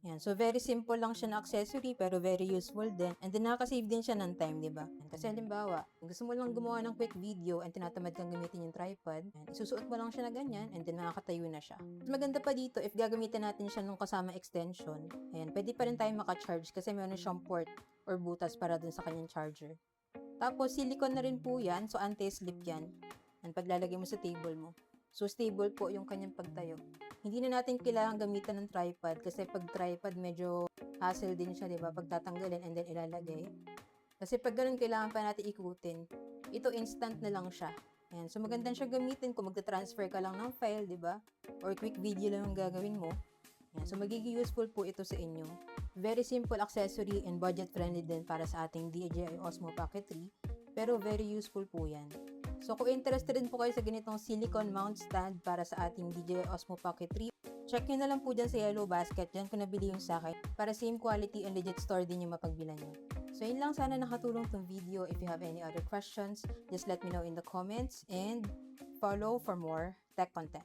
Yan. So, very simple lang siya na accessory pero very useful din. And then, nakaka-save din siya ng time, di ba? Kasi halimbawa, kung gusto mo lang gumawa ng quick video and tinatamad kang gamitin yung tripod, yan, isusuot mo lang siya na ganyan and then makakatayo na siya. Mas maganda pa dito, if gagamitin natin siya nung kasama extension, ayan, pwede pa rin tayo maka-charge kasi meron siyang port or butas para dun sa kanyang charger. Tapos, silicone na rin po yan, so anti-slip yan. And paglalagay mo sa table mo. So, stable po yung kanyang pagtayo. Hindi na natin kailangan gamitan ng tripod kasi pag tripod medyo hassle din siya, di ba? Pag tatanggalin and then ilalagay. Kasi pag ganun, kailangan pa natin ikutin. Ito, instant na lang siya. Ayan. So, magandang siya gamitin kung magta-transfer ka lang ng file, di ba? Or quick video lang yung gagawin mo. Ayan. So, magiging useful po ito sa inyo. Very simple accessory and budget-friendly din para sa ating DJI Osmo Pocket 3. Pero very useful po yan. So, kung interested din po kayo sa ganitong silicone mount stand para sa ating DJI Osmo Pocket 3, check nyo na lang po dyan sa Yellow Basket. Dyan ko nabili yung sa akin para same quality and legit store din yung mapagbilan nyo. So, yun lang. Sana nakatulong tong video. If you have any other questions, just let me know in the comments and follow for more tech content.